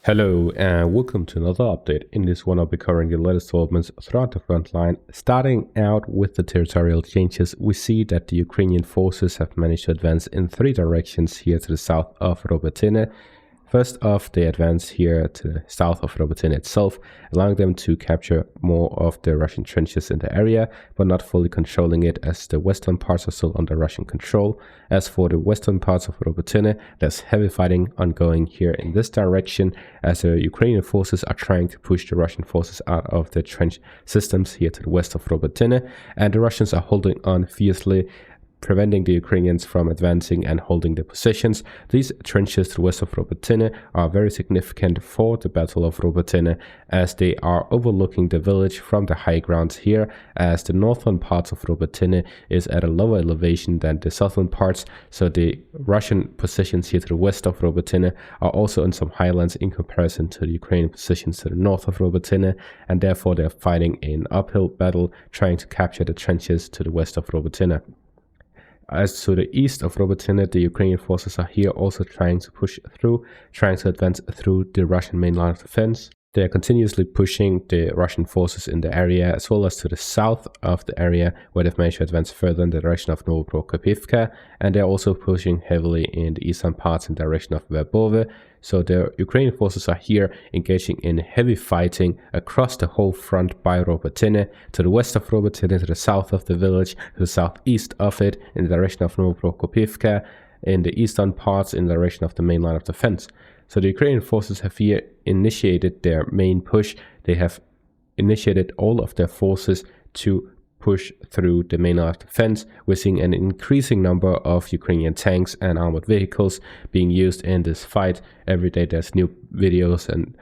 Hello and welcome to another update. In this one I'll be covering the latest developments throughout the front line. Starting out with the territorial changes, we see that the Ukrainian forces have managed to advance in three directions here to the south of Upitna. First off, they advance here to the south of Upitna itself, allowing them to capture more of the Russian trenches in the area, but not fully controlling it, as the western parts are still under Russian control. As for the western parts of Upitna, there's heavy fighting ongoing here in this direction, as the Ukrainian forces are trying to push the Russian forces out of the trench systems here to the west of Upitna, and the Russians are holding on fiercely, preventing the Ukrainians from advancing and holding their positions. These trenches to the west of Upitna are very significant for the Battle of Upitna, as they are overlooking the village from the high grounds here, as the northern parts of Upitna is at a lower elevation than the southern parts, so the Russian positions here to the west of Upitna are also on some highlands in comparison to the Ukrainian positions to the north of Upitna, and therefore they're fighting an uphill battle trying to capture the trenches to the west of Upitna. As to the east of Upitna, the Ukrainian forces are here also trying to push through, trying to advance through the Russian main line of defense. They are continuously pushing the Russian forces in the area, as well as to the south of the area, where they've managed to advance further in the direction of Upitna, and they're also pushing heavily in the eastern parts in the direction of Pervome. So the Ukrainian forces are here engaging in heavy fighting across the whole front by Upitna, to the west of Upitna, to the south of the village, to the southeast of it, in the direction of Upitna, in the eastern parts in the direction of the main line of defense. So the Ukrainian forces have here initiated their main push. They have initiated all of their forces to push through the main line of defense. We're seeing an increasing number of Ukrainian tanks and armored vehicles being used in this fight. Every day there's new videos and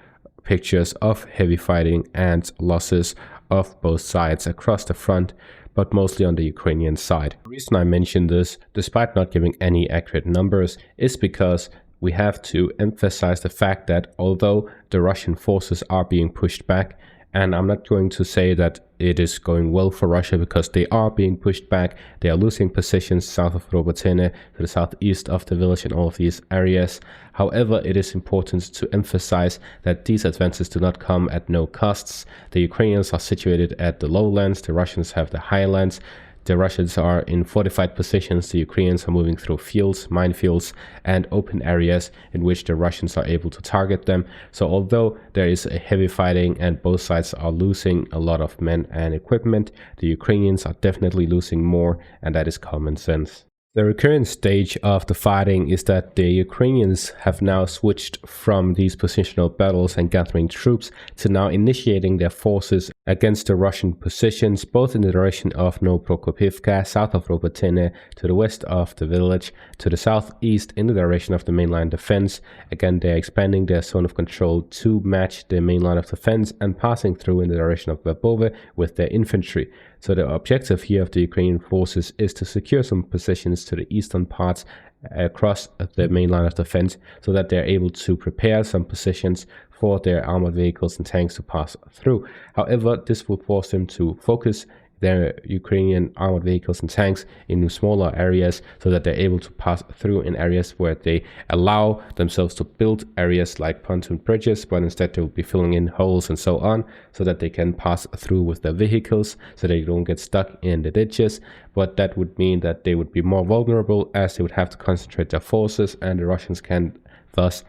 pictures of heavy fighting and losses of both sides across the front, but mostly on the Ukrainian side. The reason I mention this, despite not giving any accurate numbers, is because we have to emphasize the fact that although the Russian forces are being pushed back, and I'm not going to say that it is going well for Russia, because they are being pushed back, they are losing positions south of Pervome, to the southeast of the village, in all of these areas. However, it is important to emphasize that these advances do not come at no costs. The Ukrainians are situated at the lowlands, the Russians have the highlands. The Russians are in fortified positions, the Ukrainians are moving through fields, minefields, and open areas in which the Russians are able to target them. So although there is a heavy fighting and both sides are losing a lot of men and equipment, the Ukrainians are definitely losing more, and that is common sense. The recurrent stage of the fighting is that the Ukrainians have now switched from these positional battles and gathering troops to now initiating their forces against the Russian positions, both in the direction of Upitna, south of Upitna, to the west of the village, to the southeast in the direction of the mainline defense. Again, they're expanding their zone of control to match the main line of defense and passing through in the direction of Pervome with their infantry. So the objective here of the Ukrainian forces is to secure some positions to the eastern parts across the main line of defense, so that they're able to prepare some positions for their armored vehicles and tanks to pass through. However, this will force them to focus their Ukrainian armored vehicles and tanks in smaller areas, so that they're able to pass through in areas where they allow themselves to build areas like pontoon bridges, but instead they will be filling in holes and so on, so that they can pass through with their vehicles, so they don't get stuck in the ditches. But that would mean that they would be more vulnerable, as they would have to concentrate their forces, and the Russians can thus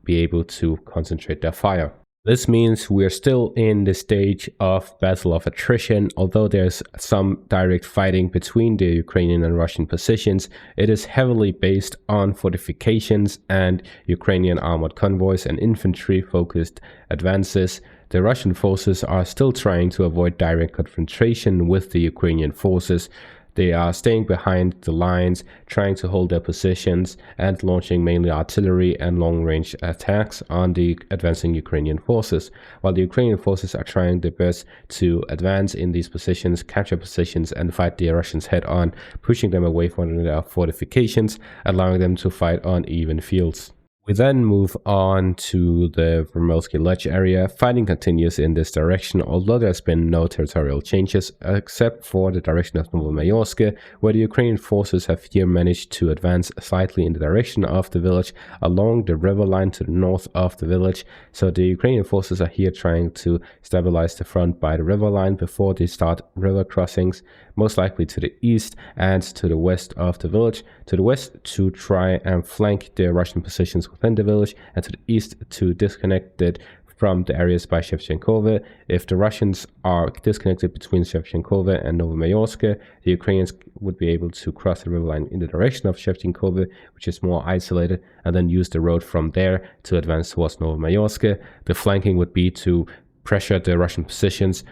be able to concentrate their fire. This means we're still in the stage of battle of attrition. Although there's some direct fighting between the Ukrainian and Russian positions, it is heavily based on fortifications and Ukrainian armored convoys and infantry focused advances. The Russian forces are still trying to avoid direct confrontation with the Ukrainian forces. They are staying behind the lines, trying to hold their positions, and launching mainly artillery and long-range attacks on the advancing Ukrainian forces. While the Ukrainian forces are trying their best to advance in these positions, capture positions, and fight the Russians head-on, pushing them away from their fortifications, allowing them to fight on even fields. We then move on to the Vermont Ledge area. Fighting continues in this direction, although there's been no territorial changes except for the direction of Novomayorsk, where the Ukrainian forces have here managed to advance slightly in the direction of the village along the river line to the north of the village. So the Ukrainian forces are here trying to stabilize the front by the river line before they start river crossings, most likely to the east and to the west of the village. To the west to try and flank the Russian positions within the village, and to the east to disconnect it from the areas by Shevchenkove. If the Russians are disconnected between Shevchenkove and Novomayorsk, the Ukrainians would be able to cross the river line in the direction of Shevchenkove, which is more isolated, and then use the road from there to advance towards Novomayorsk. The flanking would be to pressure the Russian positions,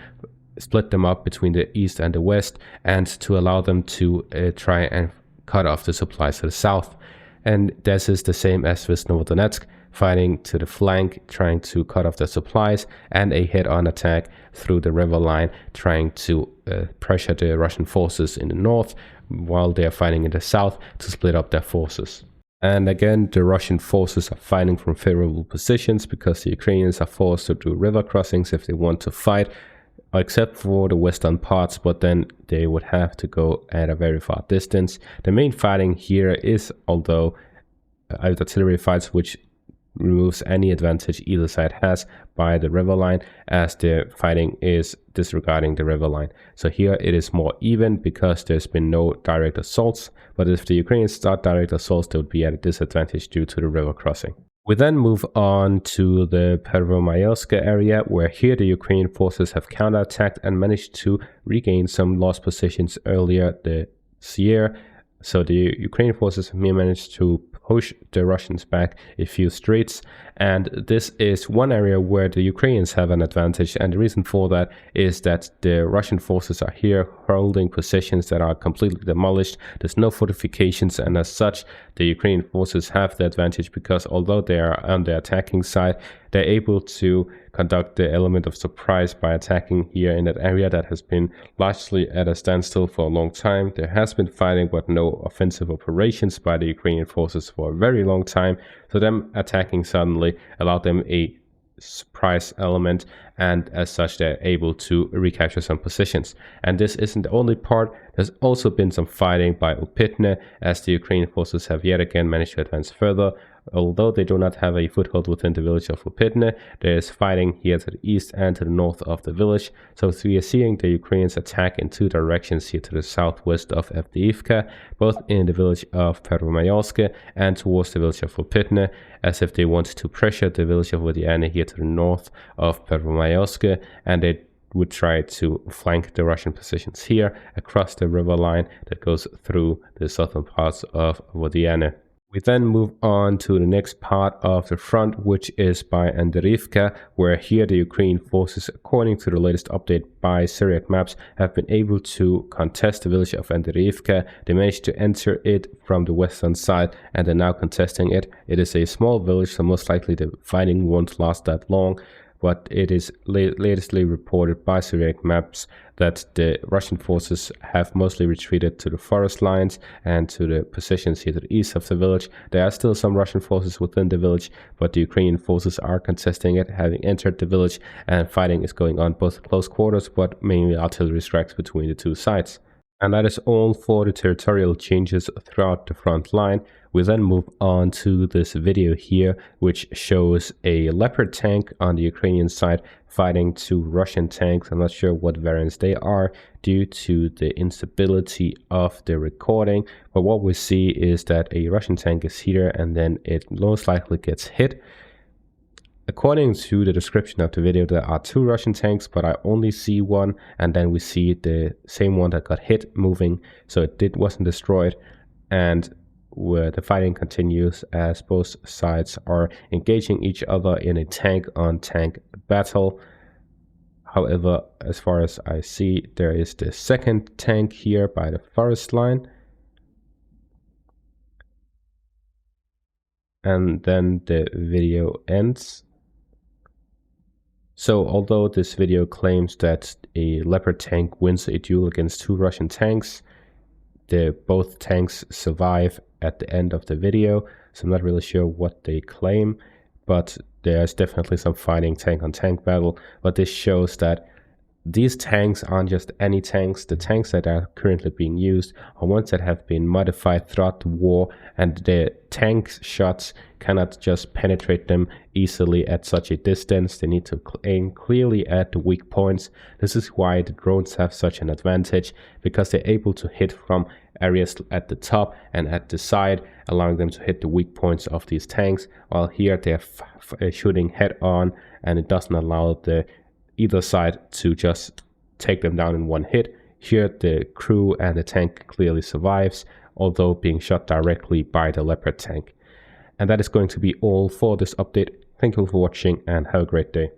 split them up between the east and the west, and to allow them to try and cut off the supplies to the south. And this is the same as with Novodonetsk, fighting to the flank, trying to cut off the supplies, and a head-on attack through the river line, trying to pressure the Russian forces in the north while they are fighting in the south to split up their forces. And again, the Russian forces are fighting from favorable positions because the Ukrainians are forced to do river crossings if they want to fight, except for the western parts, but then they would have to go at a very far distance. The main fighting here is, although artillery fights, which removes any advantage either side has by the river line, as the fighting is disregarding the river line. So here it is more even because there's been no direct assaults, but if the Ukrainians start direct assaults, they would be at a disadvantage due to the river crossing. We then move on to the Pervome area, where here the Ukrainian forces have counterattacked and managed to regain some lost positions earlier this year. So the Ukrainian forces have managed to push the Russians back a few streets, and this is one area where the Ukrainians have an advantage, and the reason for that is that the Russian forces are here holding positions that are completely demolished. There's no fortifications, and as such the Ukrainian forces have the advantage because although they are on the attacking side, they're able to conduct the element of surprise by attacking here in that area that has been largely at a standstill for a long time. There has been fighting but no offensive operations by the Ukrainian forces for a very long time, so them attacking suddenly allowed them a surprise element, and as such they're able to recapture some positions. And this isn't the only part. There's also been some fighting by Upitna, as the Ukrainian forces have yet again managed to advance further. Although they do not have a foothold within the village of Upitna, there is fighting here to the east and to the north of the village. So we are seeing the Ukrainians attack in two directions here to the southwest of Anderifka, both in the village of Pervome and towards the village of Upitna, as if they want to pressure the village of Vodiane here to the north of Pervome, and they would try to flank the Russian positions here across the river line that goes through the southern parts of Vodiane. We then move on to the next part of the front, which is by Anderifka, where here the Ukrainian forces, according to the latest update by Syriac maps, have been able to contest the village of Anderifka. They managed to enter it from the western side and they're now contesting it. It is a small village, so most likely the fighting won't last that long, but it is latestly reported by Syriac maps that the Russian forces have mostly retreated to the forest lines and to the positions here to the east of the village. There are still some Russian forces within the village, but the Ukrainian forces are contesting it, having entered the village, and fighting is going on both close quarters, but mainly artillery strikes between the two sides. And that is all for the territorial changes throughout the front line. We then move on to this video here, which shows a Leopard tank on the Ukrainian side fighting two Russian tanks. I'm not sure what variants they are due to the instability of the recording, but what we see is that a Russian tank is here and then it most likely gets hit. According to the description of the video, there are two Russian tanks, but I only see one, and then we see the same one that got hit moving, so it wasn't destroyed. And where the fighting continues as both sides are engaging each other in a tank-on-tank battle. However, as far as I see, there is the second tank here by the forest line. And then the video ends. So although this video claims that a Leopard tank wins a duel against two Russian tanks, both tanks survive at the end of the video. so I'm not really sure what they claim, but there's definitely some fighting tank-on-tank battle. But this shows that these tanks aren't just any tanks. The tanks that are currently being used are ones that have been modified throughout the war, and the tank shots cannot just penetrate them easily at such a distance. They need to aim clearly at the weak points. This is why the drones have such an advantage, because they're able to hit from areas at the top and at the side, allowing them to hit the weak points of these tanks, while here they're shooting head on, and it doesn't allow either side to just take them down in one hit. Here the crew and the tank clearly survives, although being shot directly by the Leopard tank. And that is going to be all for this update. Thank you for watching and have a great day.